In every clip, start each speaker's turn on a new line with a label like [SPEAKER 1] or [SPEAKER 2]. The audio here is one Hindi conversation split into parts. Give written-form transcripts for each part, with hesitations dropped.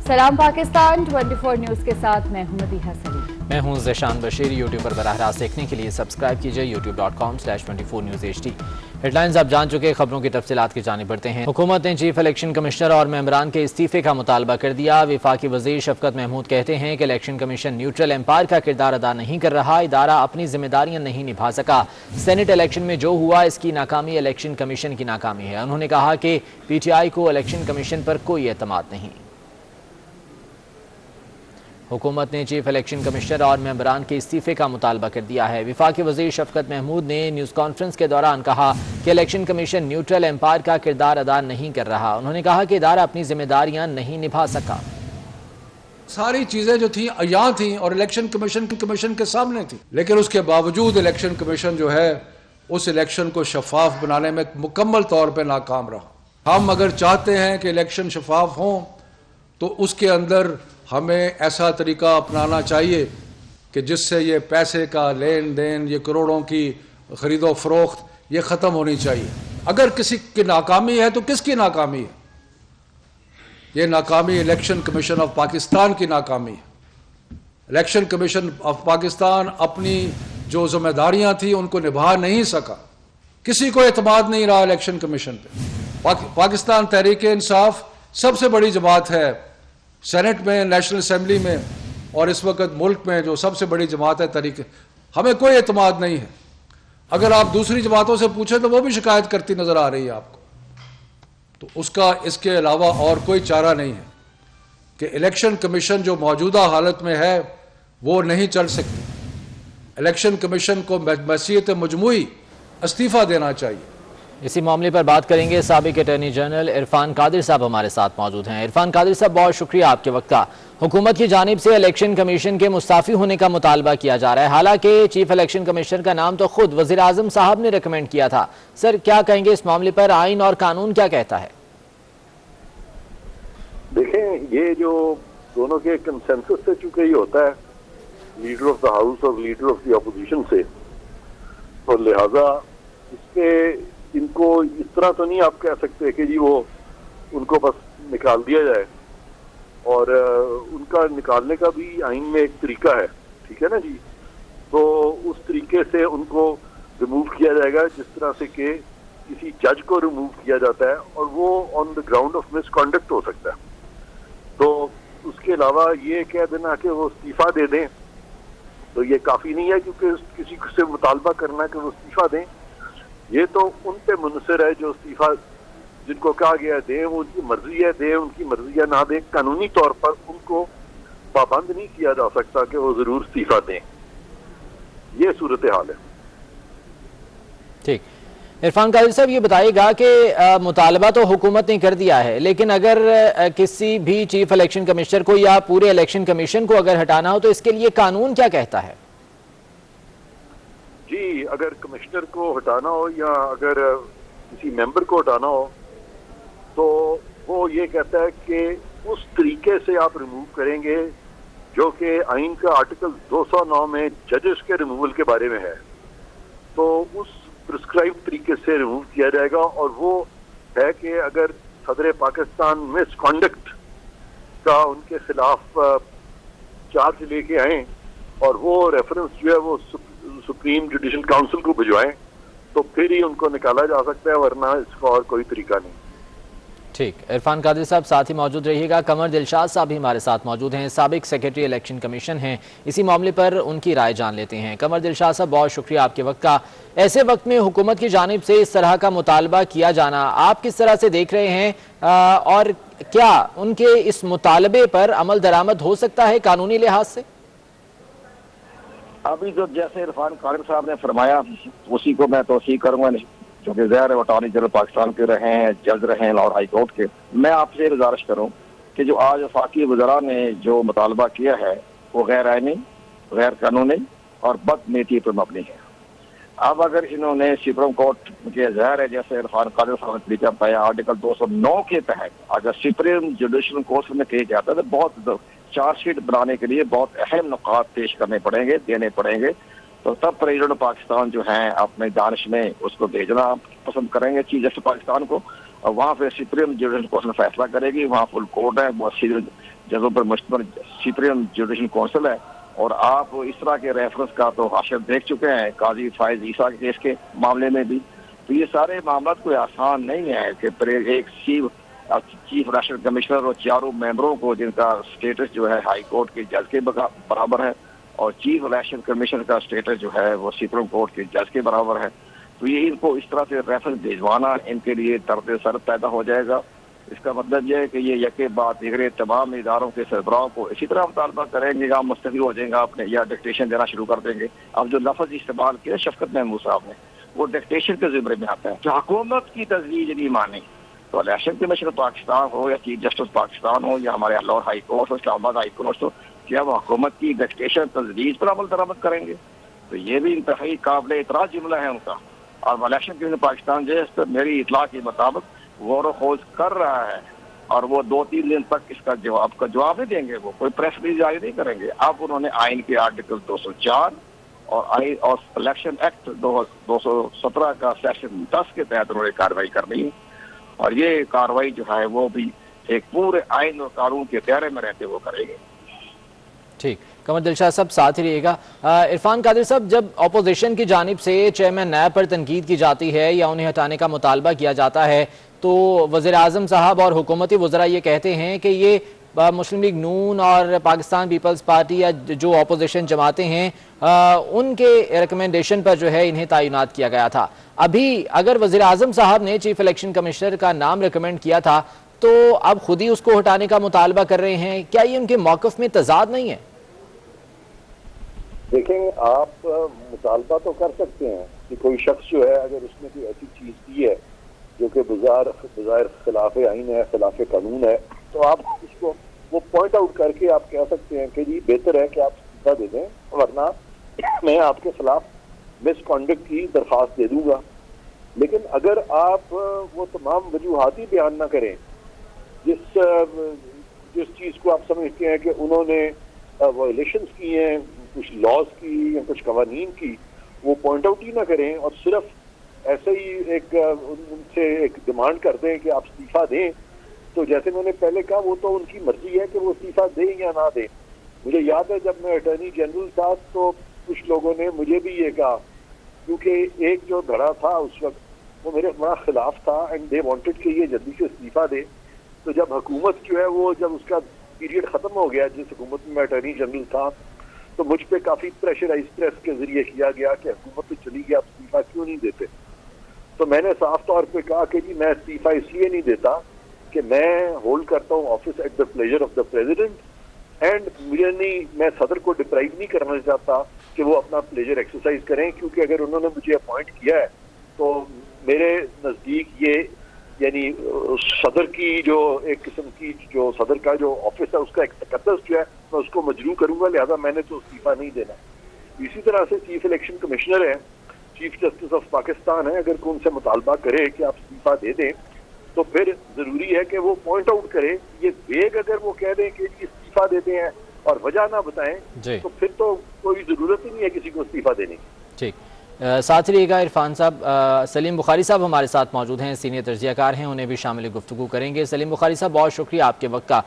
[SPEAKER 1] सलाम पाकिस्तान 24 न्यूज़ के साथ मैं हूं मदीहा सलीम।
[SPEAKER 2] मैं हूं ज़ेशान बशीर। यूट्यूब पर बराह रास्त देखने के लिए सब्सक्राइब कीजिए youtube.com/24 News HD। हेडलाइंस आप जान चुके, खबरों की तफसीलात की जानिब बढ़ते हैं। हुकूमत ने चीफ इलेक्शन कमिश्नर और मेंबरान के इस्तीफे का मुतालबा कर दिया। वफाकी वजीर शफकत महमूद कहते हैं कि इलेक्शन कमीशन न्यूट्रल एम्पायर का किरदार अदा नहीं कर रहा, इदारा अपनी जिम्मेदारियां नहीं निभा सका। सेनेट इलेक्शन में जो हुआ इसकी नाकामी इलेक्शन कमीशन की नाकामी है। उन्होंने कहा कि PTI को इलेक्शन कमीशन पर कोई एतमाद नहीं। हुकूमत ने चीफ इलेक्शन कमिश्नर और मेंबरान के इस्तीफे का मुतालबा कर दिया है। वफाकी वजीर शफकत महमूद ने न्यूज़ कॉन्फ्रेंस के दौरान कहा कि इलेक्शन कमीशन न्यूट्रल एम्पायर का किरदार अदा नहीं कर रहा। उन्होंने कहा कि इदारा अपनी जिम्मेदारियां नहीं निभा सका।
[SPEAKER 3] सारी चीजें जो थी अयां थी और इलेक्शन कमीशन के सामने थी, लेकिन उसके बावजूद इलेक्शन कमीशन जो है उस इलेक्शन को शफाफ बनाने में मुकम्मल तौर पर नाकाम रहा। हम अगर चाहते हैं कि इलेक्शन शफाफ हों तो उसके अंदर हमें ऐसा तरीका अपनाना चाहिए कि जिससे ये पैसे का लेन देन, ये करोड़ों की खरीदो फरोख्त, ये ख़त्म होनी चाहिए। अगर किसी की नाकामी है तो किसकी नाकामी है? ये नाकामी इलेक्शन कमीशन ऑफ पाकिस्तान की नाकामी है। इलेक्शन कमीशन ऑफ पाकिस्तान अपनी जो जिम्मेदारियां थी उनको निभा नहीं सका। किसी को एतमाद नहीं रहा इलेक्शन कमीशन पे। पाकिस्तान तहरीक इंसाफ सबसे बड़ी जमात है सेनेट में, नेशनल असेंबली में, और इस वक्त मुल्क में जो सबसे बड़ी जमात है तहरीक, हमें कोई एतमाद नहीं है। अगर आप दूसरी जमातों से पूछें तो वो भी शिकायत करती नजर आ रही है आपको। तो उसका इसके अलावा और कोई चारा नहीं है कि इलेक्शन कमीशन जो मौजूदा हालत में है वो नहीं चल सकती। इलेक्शन कमीशन को मसीहत मजमूई इस्तीफा देना चाहिए।
[SPEAKER 2] इसी मामले पर बात करेंगे। साबिक अटॉर्नी जनरल इरफान कादिर साहब हमारे साथ मौजूद हैं। इरफान कादिर साहब, बहुत शुक्रिया आपके वक्त का। हुकूमत की जानिब से इलेक्शन कमीशन के मुस्ताफ़ी होने का मुतालबा किया जा रहा है, हालांकि चीफ इलेक्शन कमिश्नर का नाम तो खुद वज़ीर आज़म साहब ने रिकमेंड किया था। सर, क्या कहेंगे इस मामले पर? आइन और कानून क्या कहता है?
[SPEAKER 4] देखें, ये जो दोनों के कंसेंसस से चूंकि ये होता है लीडर ऑफ द हाउस और लीडर ऑफ द अपोजिशन से, तो लिहाजा इसके इनको इस तरह तो नहीं आप कह सकते कि जी वो उनको बस निकाल दिया जाए, और उनका निकालने का भी आइन में एक तरीका है, ठीक है ना जी। तो उस तरीके से उनको रिमूव किया जाएगा जिस तरह से कि किसी जज को रिमूव किया जाता है, और वो on the ground of misconduct हो सकता है। तो उसके अलावा ये कह देना कि वो इस्तीफा दे दें तो ये काफ़ी नहीं है, क्योंकि किसी से मुतालबा करना कि वो इस्तीफा दें, ये तो उन पे मुनसर है जो इस्तीफा जिनको कहा गया दें, वो उनकी मर्जी है, दें उनकी मर्जी है, ना दें। कानूनी तौर पर उनको पाबंद नहीं किया जा सकता कि वो जरूर इस्तीफा दें। ये सूरत हाल है।
[SPEAKER 2] ठीक, इरफान कादिर साहब ये बताइएगा कि मुतालबा तो हुकूमत ने कर दिया है, लेकिन अगर किसी भी चीफ इलेक्शन कमिश्नर को या पूरे इलेक्शन कमीशन को अगर हटाना हो तो इसके लिए कानून क्या कहता है?
[SPEAKER 4] जी, अगर कमिश्नर को हटाना हो या अगर किसी मेंबर को हटाना हो तो वो ये कहता है कि उस तरीके से आप रिमूव करेंगे जो कि आइन का आर्टिकल 209 में जजेस के रिमूवल के बारे में है। तो उस प्रिस्क्राइब तरीके से रिमूव किया जाएगा, और वो है कि अगर सदर पाकिस्तान मिसकॉन्डक्ट का उनके खिलाफ चार्ज लेके आए और वो रेफरेंस जो है वो सुप्रीम जुडिशल काउंसिल को भिजवाएं तो फिर ही उनको निकाला जा सकता है, वरना इसका और कोई तरीका नहीं।
[SPEAKER 2] ठीक, इरफान कादिर साहब साथ ही मौजूद रहिएगा। कमर दिलशाद साहब भी हमारे साथ मौजूद हैं, साबिक सेक्रेटरी इलेक्शन कमीशन हैं। इसी मामले पर उनकी राय जान लेते हैं। कमर दिलशाद साहब, बहुत शुक्रिया आपके वक्त का। ऐसे वक्त में हुकूमत की जानिब से इस तरह का मुतालबा किया जाना आप किस तरह से देख रहे हैं, और क्या उनके इस मुतालबे पर अमल दरामद हो सकता है कानूनी लिहाज से?
[SPEAKER 5] अभी जो जैसे इरफान कादिर साहब ने फरमाया उसी को मैं तौसीक करूंगा, नहीं क्योंकि ज़ाहिर है अटॉर्नी जनरल पाकिस्तान के रहे हैं, जज रहे हैं लाहौर हाई कोर्ट के। मैं आपसे गुजारिश करूं कि जो आज वफाकी वज़रा ने जो मुतालबा किया है वो गैर आइनी, गैर कानूनी और बदनीति पर मबनी है। अब अगर इन्होंने सुप्रीम कोर्ट के ज़ाहिर है जैसे इरफान कादिर साहब ने तरीका पाया आर्टिकल 209 के तहत अगर सुप्रीम जुडिशल कोर्ट में किया जाता है तो बहुत चार्जशीट बनाने के लिए बहुत अहम नुकात पेश करने पड़ेंगे, देने पड़ेंगे। तो तब प्रेसिडेंट पाकिस्तान जो हैं अपने दानिश में उसको भेजना पसंद करेंगे चीफ जस्टिस पाकिस्तान को, और वहाँ पे सुप्रीम जुडिशल काउंसिल फैसला करेगी। वहाँ फुल कोर्ट है, बहुत सी जगहों पर मुश्तमिल सुप्रीम जुडिशल काउंसिल है। और आप इस तरह के रेफरेंस का तो हाशिर देख चुके हैं काजी फायज ईसा के केस के मामले में भी। तो ये सारे मामला कोई आसान नहीं है कि एक चीफ इलेक्शन कमिश्नर और चारों मेंबरों को जिनका स्टेटस जो है हाई कोर्ट के जज के बराबर है और चीफ इलेक्शन कमीशन का स्टेटस जो है वो सुप्रीम कोर्ट के जज के बराबर है, तो ये इनको इस तरह से रेफरेंस भिजवाना इनके लिए दर्द सर पैदा हो जाएगा। इसका मतलब यह है कि ये यके बाद दिगरे तमाम इदारों के सरबराहों को इसी तरह मुतालबा करेंगे, आप मुस्तफी हो जाएंगे आपने या डिक्टेशन देना शुरू कर देंगे। अब जो लफ्ज इस्तेमाल किया शफकत महमूद साहब ने, वो डिक्टेशन के जिम्मे में आता है। जो हुकूमत की तजवीज नहीं माने, तो इलेक्शन कमीशन पाकिस्तान हो या चीफ जस्टिस पाकिस्तान हो या हमारे लाहौर हाई कोर्ट हो, इस्लामाबाद हाई कोर्ट हो, क्या वो हुकूमत की डिक्टेशन तजवीज पर अमल दरामद करेंगे? तो ये भी इंतहाई काबिल इतराज जुमला है उनका। और इलेक्शन कमीशन पाकिस्तान जो है इस पर मेरी इतला के मुताबिक गौर खोज कर रहा है और वो 2-3 दिन तक इसका जवाब नहीं देंगे, वो कोई प्रेस रिलीज जारी नहीं करेंगे। अब उन्होंने आइन के आर्टिकल 204 और इलेक्शन एक्ट 217 का सेक्शन 10 के तहत उन्होंने कार्रवाई करनी है और ये कार्रवाई जो है वो भी एक पूरे आइन और कानून के दायरे में रहते वो करेंगे।
[SPEAKER 2] ठीक, कमर दिलशाद साहब साथ ही रहिएगा। इरफान कादिर साहब, जब अपोजिशन की जानिब से चेयरमैन नैब पर तनकीद की जाती है या उन्हें हटाने का मुतालबा किया जाता है, तो वज़ीर आज़म साहब और हुकूमती वज़रा ये कहते हैं कि ये मुस्लिम लीग नून और पाकिस्तान पीपल्स पार्टी या जो अपोजिशन जमातें हैं उनके रिकमेंडेशन पर जो है इन्हें तैनात किया गया था। अभी अगर वज़ीर आज़म साहब ने चीफ इलेक्शन कमिश्नर का नाम रिकमेंड किया था तो अब खुद ही उसको हटाने का मुतालबा कर रहे हैं, क्या ये उनके मौक़िफ़ में तज़ाद नहीं है?
[SPEAKER 4] देखें, आप मुतालबा तो कर सकते हैं कि कोई शख्स जो है अगर उसने कोई ऐसी चीज की है जो कि बज़ाहिर खिलाफ आइन है, खिलाफ कानून है, तो आप उसको वो पॉइंट आउट करके आप कह सकते हैं कि जी बेहतर है कि आप इस्तीफा दे दें, वरना मैं आपके खिलाफ मिसकॉन्डक्ट की दरख्वास्त दे दूंगा। लेकिन अगर आप वो तमाम वजूहात ही बयान ना करें जिस चीज को आप समझते हैं कि उन्होंने वायलेशंस की हैं, कुछ लॉज की या कुछ कवानीन की, वो पॉइंट आउट ही ना करें और सिर्फ ऐसे ही उनसे एक डिमांड कर दें कि आप इस्तीफा दें, तो जैसे मैंने पहले कहा वो तो उनकी मर्जी है कि वो इस्तीफा दें या ना दें। मुझे याद है जब मैं अटॉर्नी जनरल था तो कुछ लोगों ने मुझे भी ये कहा, क्योंकि एक जो धड़ा था उस वक्त वो मेरे बड़ा खिलाफ था एंड दे वांटेड कि ये जल्दी से इस्तीफा दे। तो जब हुकूमत जो है वो जब उसका पीरियड खत्म हो गया, जिस हुकूमत में मैं अटॉर्नी जनरल था, तो मुझ पे काफी प्रेशराइज प्रेस के जरिए किया गया कि हुकूमत तो चली गई, आप इस्तीफा क्यों नहीं देते। तो मैंने साफ तौर पे कहा कि जी मैं इस्तीफा इसलिए नहीं देता कि मैं होल्ड करता हूँ office at the pleasure of the president and मैं सदर को डिप्राइव नहीं करना चाहता कि वो अपना प्लेजर एक्सरसाइज करें, क्योंकि अगर उन्होंने मुझे अपॉइंट किया है तो मेरे नजदीक ये यानी सदर की जो एक किस्म की जो सदर का जो ऑफिस है उसका एक तकद्दस जो है मैं उसको मजरू करूंगा, लिहाजा मैंने तो इस्तीफा नहीं देना। इसी तरह से चीफ इलेक्शन कमिश्नर है, चीफ जस्टिस ऑफ पाकिस्तान है, अगर कोई उनसे मुतालबा करे कि आप इस्तीफा दे दें तो फिर जरूरी है कि वो पॉइंट आउट करे। ये वेग अगर वो कह दें कि इस्तीफा देते हैं और वजह ना बताएं तो फिर तो कोई जरूरत ही नहीं है किसी को इस्तीफा देने की। ठीक,
[SPEAKER 2] साथ ही रहेगा इरफान साहब। सलीम बुखारी साहब हमारे साथ मौजूद हैं, सीनियर तजज़ियाकार हैं, उन्हें भी शामिल गुफ्तगू करेंगे। सलीम बुखारी साहब, बहुत शुक्रिया आपके वक्त का।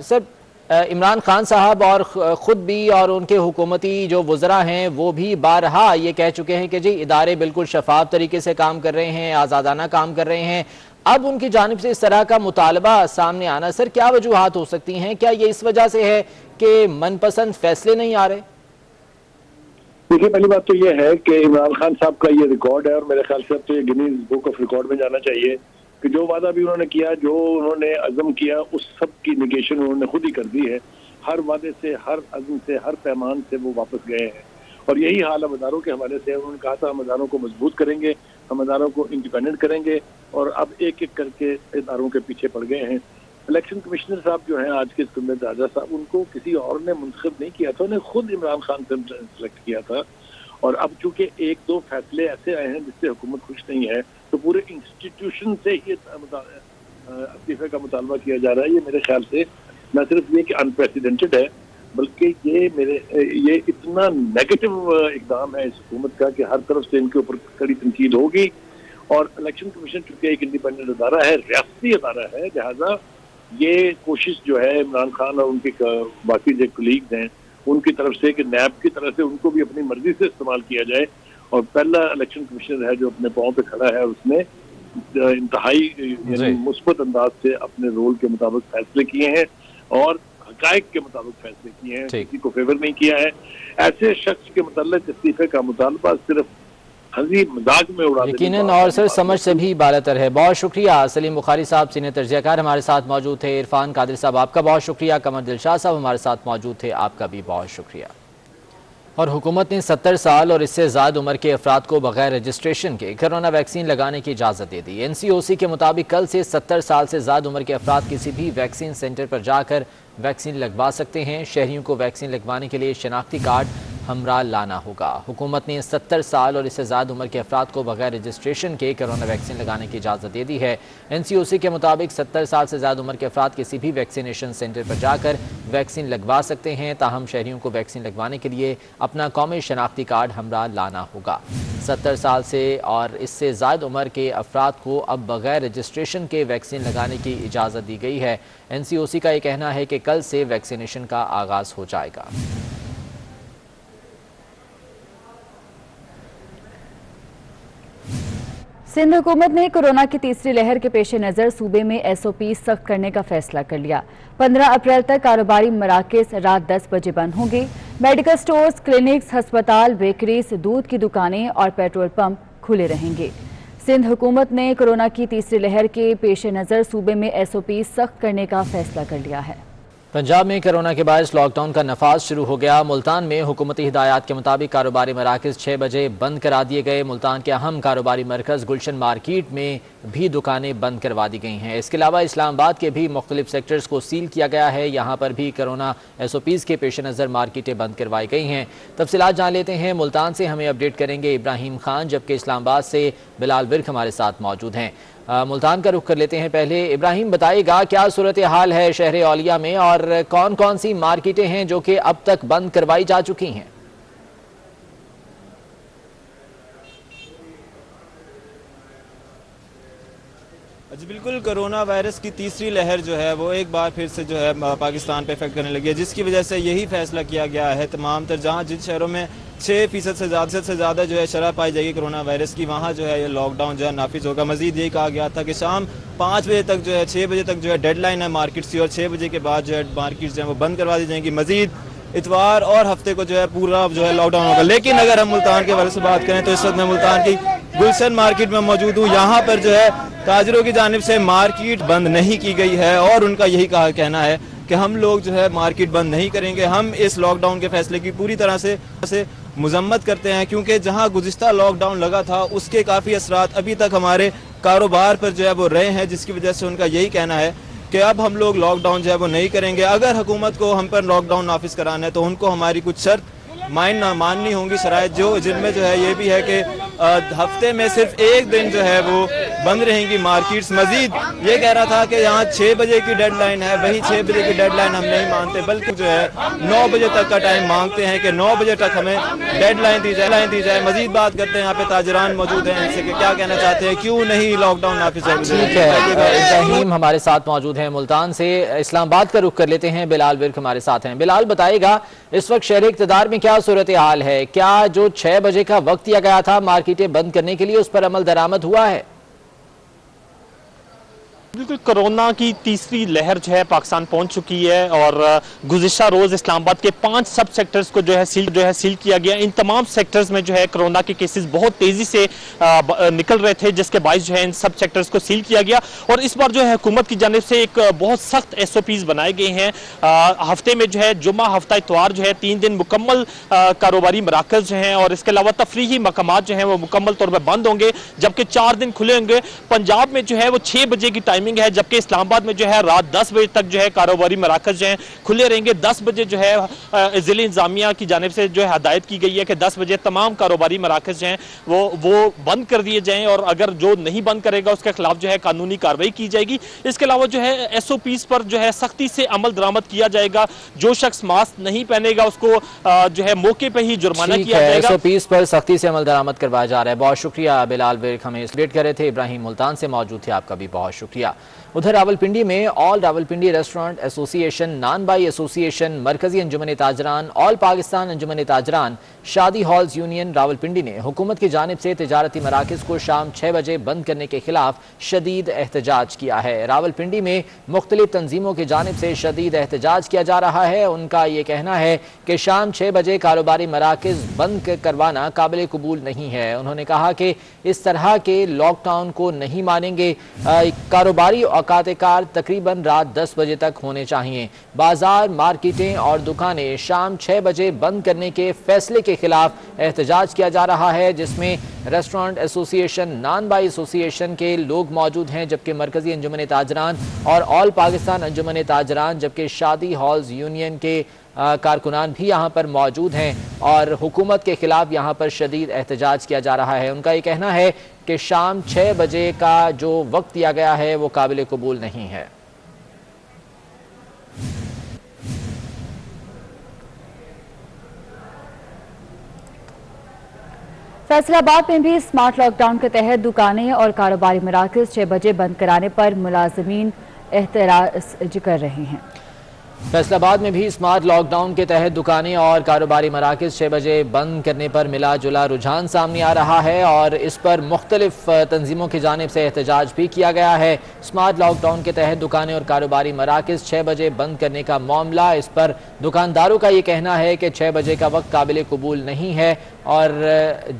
[SPEAKER 2] सर, इमरान खान साहब और ख़ुद भी और उनके हुकूमती जो वज़रा हैं वो भी बारहा ये कह चुके हैं कि जी इदारे बिल्कुल शफाफ तरीके से काम कर रहे हैं, आज़ादाना काम कर रहे हैं। अब उनकी जानिब से इस तरह का मुतालबा सामने आना, सर क्या वजूहात हो सकती हैं? क्या ये इस वजह से है कि मनपसंद फैसले नहीं आ रहे?
[SPEAKER 6] देखिए, पहली बात तो ये है कि इमरान खान साहब का ये रिकॉर्ड है और मेरे ख्याल से अब तो ये गिनीज बुक ऑफ रिकॉर्ड में जाना चाहिए कि जो वादा भी उन्होंने किया, जो उन्होंने अज़म किया, उस सब की निगेशन उन्होंने खुद ही कर दी है। हर वादे से, हर अज़म से, हर पैमान से वो वापस गए हैं और यही हाल हम अदारों के हवाले से। उन्होंने कहा था हम अदारों को मजबूत करेंगे, हम अदारों को इंडिपेंडेंट करेंगे और अब एक एक करके इदारों के पीछे पड़ गए हैं। इलेक्शन कमिश्नर साहब जो हैं आज के सुमेद राजा साहब, उनको किसी और ने मुंतखब नहीं किया था, उन्हें खुद इमरान खान से सेलेक्ट किया था। और अब चूंकि 1-2 फैसले ऐसे आए हैं जिससे हुकूमत खुश नहीं है तो पूरे इंस्टीट्यूशन से ही इस्तीफे का मुतालबा किया जा रहा है। ये मेरे ख्याल से न सिर्फ ये कि अनप्रेसिडेंटेड है बल्कि ये इतना नेगेटिव इकदाम है इस हुकूमत का कि हर तरफ से इनके ऊपर कड़ी तनकीद होगी और इलेक्शन कमीशन चूंकि एक इंडिपेंडेंट अदारा है, रियासती अदारा है, लिहाजा ये कोशिश जो है इमरान खान और उनके बाकी जो कलीग्स हैं उनकी तरफ से कि नैब की तरफ से उनको भी अपनी मर्जी से इस्तेमाल किया जाए। और पहला इलेक्शन कमिश्नर है जो अपने पाँव पे खड़ा है, उसने इंतहाई मुस्बत अंदाज से अपने रोल के मुताबिक फैसले किए हैं और हकायक के मुताबिक फैसले किए हैं, किसी को फेवर नहीं किया है। ऐसे शख्स के मुताल्लिक इस्तीफे का मुतालबा सिर्फ हंसी मजाक में उड़ा
[SPEAKER 2] यकीनन और सर समझ से भी बालातर है। बहुत शुक्रिया सलीम बुखारी साहब, सीनियर तर्जयाकार हमारे साथ मौजूद थे। इरफान कादिर साहब आपका बहुत शुक्रिया। कमर दिलशाद साहब हमारे साथ मौजूद थे, आपका भी बहुत शुक्रिया। और हुकूमत ने 70 साल और इससे ज़्यादा उम्र के अफराद को बगैर रजिस्ट्रेशन के कोरोना वैक्सीन लगाने की इजाज़त दे दी। NCOC के मुताबिक कल से 70 साल से ज़्यादा उम्र के अफराद किसी भी वैक्सीन सेंटर पर जाकर वैक्सीन लगवा सकते हैं। शहरियों को वैक्सीन लगवाने के लिए शनाख्ती कार्ड हमरा लाना होगा। हुकूमत ने 70 साल और इससे ज़्यादा उम्र के अफराद को बगैर रजिस्ट्रेशन के कोरोना वैक्सीन लगाने की इजाज़त दे दी है। NCOC के मुताबिक 70 साल से ज़्यादा उम्र के अफराद किसी भी वैक्सीनेशन सेंटर पर जाकर वैक्सीन लगवा सकते हैं। ताहम शहरियों को वैक्सीन लगवाने के लिए अपना कौमी शनाख्ती कार्ड हमरा लाना होगा। 70 साल से और इससे ज़्यादा उम्र के अफराद को अब बगैर रजिस्ट्रेशन के वैक्सीन लगाने की इजाज़त दी गई है। NCOC का ये कहना है कि कल से वैक्सीनेशन का आगाज़ हो जाएगा।
[SPEAKER 1] सिंध हुकूमत ने कोरोना की तीसरी लहर के पेश नज़र सूबे में SOP सख्त करने का फैसला कर लिया। 15 अप्रैल तक कारोबारी मराकज़ रात 10 बजे बंद होंगे। मेडिकल स्टोर्स, क्लिनिक्स, हस्पताल, बेकरीज, दूध की दुकानें और पेट्रोल पंप खुले रहेंगे। सिंध हुकूमत ने कोरोना की तीसरी लहर के पेश नज़र सूबे में SOP सख्त करने का फैसला कर लिया है।
[SPEAKER 2] पंजाब में कोरोना के बायस लॉकडाउन का नफाज शुरू हो गया। मुल्तान में हुकूमती हिदायत के मुताबिक कारोबारी मराकज़ 6 बजे बंद करा दिए गए। मुल्तान के अहम कारोबारी मरकज़ गुलशन मार्केट में भी दुकानें बंद करवा दी गई हैं। इसके अलावा इस्लामाबाद के भी मुख्तलिफ सेक्टर्स को सील किया गया है। यहाँ पर भी कोरोना SOPs के पेश नज़र मार्केटें बंद करवाई गई हैं। तफसीलात जान लेते हैं। मुल्तान से हमें अपडेट करेंगे इब्राहिम खान, जबकि इस्लामाबाद से बिलाल विर्क हमारे साथ मौजूद हैं। मुल्तान का रुख कर लेते हैं। पहले इब्राहिम बताइएगा क्या सूरत हाल है शहर औलिया में और कौन कौन सी मार्केटें हैं जो कि अब तक बंद करवाई जा चुकी हैं?
[SPEAKER 7] जी बिल्कुल, कोरोना वायरस की तीसरी लहर जो है वो एक बार फिर से जो है पाकिस्तान पे इफेक्ट करने लगी है, जिसकी वजह से यही फैसला किया गया है तमाम तर जहाँ जिन शहरों में 6% से ज़्यादा जो है शरह पाई जाएगी कोरोना वायरस की, वहाँ जो है ये लॉकडाउन जो है नाफिज होगा। मजीद यही कहा गया था कि शाम 5 बजे तक जो है 6 बजे तक जो है डेडलाइन है मार्केट की और 6 बजे के बाद जो है मार्केट जो है वो बंद करवा दी जाएंगी। मजीद इतवार और हफ्ते को जो है पूरा जो है लॉकडाउन होगा। लेकिन अगर हम मुल्तान के बारे से बात करें तो इस वक्त मैं मुल्तान की गुलशन मार्केट में मौजूद हूँ। यहाँ पर जो है ताजरों की जानिब से मार्केट बंद नहीं की गई है और उनका यही कहना है कि हम लोग जो है मार्केट बंद नहीं करेंगे। हम इस लॉकडाउन के फैसले की पूरी तरह से मुजम्मत करते हैं, क्योंकि जहां गुज़िश्ता लॉकडाउन लगा था उसके काफ़ी असरात अभी तक हमारे कारोबार पर जो है वो रहे हैं, जिसकी वजह से उनका यही कहना है कि अब हम लोग लॉकडाउन जो है वो नहीं करेंगे। अगर हुकूमत को हम पर लॉकडाउन नाफिज कराना है तो उनको हमारी कुछ शर्त माननी होंगी, शराइत जो जिनमें जो है ये भी है कि हफ्ते में सिर्फ एक दिन जो है वो बंद रहेंगी मार्केट्स। मजीद ये कह रहा था कि यहाँ 6 बजे की डेडलाइन है, वही 6 बजे की डेडलाइन हम नहीं मानते बल्कि जो है 9 बजे तक का टाइम मांगते हैं कि 9 बजे तक हमें डेडलाइन दी जाए। मजीद बात करते हैं, यहाँ पे ताजरान मौजूद हैं, इनसे क्या कहना चाहते हैं, क्यों नहीं लॉकडाउन नाफिज है।
[SPEAKER 2] ठीक है, इब्राहिम हमारे साथ मौजूद हैं मुल्तान से। इस्लामाबाद का रुख कर लेते हैं, बिलाल विर्क हमारे साथ हैं। बिलाल बताइएगा इस वक्त शहर इक़्तिदार में क्या सूरत हाल है? क्या जो 6 बजे का वक्त दिया गया था मार्केटें बंद करने के लिए उस पर अमल दरामद हुआ है?
[SPEAKER 8] बिल्कुल, कोरोना की तीसरी लहर जो है पाकिस्तान पहुंच चुकी है और गुज़िश्ता रोज इस्लामाबाद के 5 सब सेक्टर्स को जो है सील किया गया। इन तमाम सेक्टर्स में जो है कोरोना के केसेस बहुत तेजी से निकल रहे थे, जिसके बायस जो है इन सब सेक्टर्स को सील किया गया। और इस बार जो है हुकूमत की जानिब से एक बहुत सख्त SOPs बनाए गए हैं। हफ्ते में जो है जुम्मा, हफ्ता, इतवार जो है 3 दिन मुकम्मल कारोबारी मराकज़ जो हैं और इसके अलावा तफरीही मकामात जो हैं वो मुकम्मल तौर पर बंद होंगे, जबकि 4 दिन खुले होंगे। पंजाब में जो है वो 6 बजे की टाइम टाइमिंग है, जबकि इस्लामाबाद में जो है रात 10 बजे तक जो है कारोबारी मराकज जो है खुले रहेंगे। 10 बजे जो है जिले इंतजामिया की जानिब से जो है हदायत की गई है कि 10 बजे तमाम कारोबारी मराकज जो हैं वो बंद कर दिए जाएं, और अगर जो नहीं बंद करेगा उसके खिलाफ जो है कानूनी कार्रवाई की जाएगी। इसके अलावा जो है SOPs पर जो है सख्ती से अमल दरामद किया जाएगा। जो शख्स मास्क नहीं पहनेगा उसको जो है मौके पर ही जुर्माना किया जाएगा।
[SPEAKER 2] SOPs पर सख्ती से अमल दरामद करवाया जा रहा है। बहुत शुक्रिया बिलाल विर्क, हमें अपडेट कर रहे थे। इब्राहिम मुल्तान से मौजूद थे, आपका भी बहुत शुक्रिया। उधर रावलपिंडी में all Rawalpindi restaurant association, naan बाई एसोसिएशन, मरकजी अंजुमन ताजरान, ऑल पाकिस्तान अंजुमन ताजरान, शादी हॉल्स यूनियन रावलपिंडी ने हुकूमत की जानिब से तिजारती मराकज़ को शाम 6 बजे बंद करने के खिलाफ शदीद एहतजाज किया है। रावलपिंडी में मुख्तलिफ तंजीमों की जानिब से शदीद एहतजाज किया जा रहा है। उनका ये कहना है कि शाम 6 बजे कारोबारी मराकज़ बंद करवाना काबिल कबूल नहीं है। उन्होंने कहा कि इस तरह के लॉकडाउन को नहीं मानेंगे। कारोबारी औकात कार तकरीबन रात 10 बजे तक होने चाहिए। बाजार, मार्केटें और दुकानें शाम 6 बजे बंद करने के फैसले के खिलाफ एहतजाज किया जा रहा है, जिसमें रेस्टोरेंट एसोसिएशन, नान बाई एसोसिएशन के लोग मौजूद हैं, जबकि मरकजी अंजुमन ताजरान और ऑल पाकिस्तान अंजुमन ताजरान, जबकि शादी हॉल्स यूनियन के कारकुनान भी यहाँ पर मौजूद हैं और हुकूमत के खिलाफ यहाँ पर शदीद एहतजाज किया जा रहा है। उनका ये कहना है कि शाम 6 बजे का जो वक्त दिया गया है वो काबिल कबूल नहीं है।
[SPEAKER 1] फैसलाबाद में भी स्मार्ट लॉकडाउन के तहत दुकानें और कारोबारी मराकज़ 6 बजे बंद कराने पर मुलाजिमीन एहतराज कर रहे हैं।
[SPEAKER 2] फैसलाबाद में भी स्मार्ट लॉकडाउन के तहत दुकानें और कारोबारी मराकज़ 6 बजे बंद करने पर मिला जुला रुझान सामने आ रहा है और इस पर मुख्तलिफ तंजीमों की जानिब से एहतजाज भी किया गया है। स्मार्ट लॉकडाउन के तहत दुकानें और कारोबारी मराकज़ 6 बजे बंद करने का मामला, इस पर दुकानदारों का ये कहना है कि 6 बजे का वक्त काबिल कबूल नहीं है और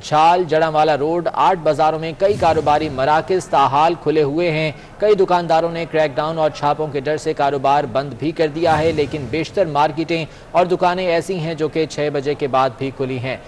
[SPEAKER 2] झाल जड़ावाला रोड 8 बाज़ारों में कई कारोबारी मराकज़ ताहाल खुले हुए हैं। कई दुकानदारों ने क्रैकडाउन और छापों के डर से कारोबार बंद भी कर दिया है, लेकिन बेशतर मार्केटें और दुकानें ऐसी हैं जो कि 6 बजे के बाद भी खुली हैं।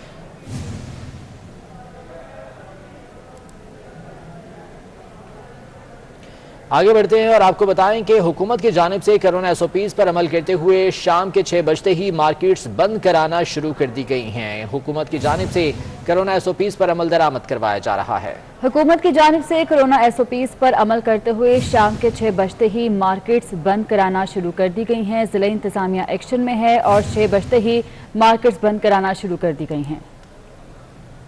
[SPEAKER 2] आगे बढ़ते हैं और आपको बताएं कि हुकूमत की जानिब से कोरोना SOPs पर अमल करते हुए शाम के 6 बजते ही मार्केट्स बंद कराना शुरू कर दी गई हैं। हुकूमत की जानिब से कोरोना SOPs पर अमल दरामद करवाया जा रहा है।
[SPEAKER 1] हुकूमत की जानिब से कोरोना SOPs पर अमल करते हुए शाम के 6 बजते ही मार्केट्स बंद कराना शुरू कर दी गई हैं। जिला इंतजामिया एक्शन में है और 6 बजते ही मार्केट्स बंद कराना शुरू कर दी गई हैं।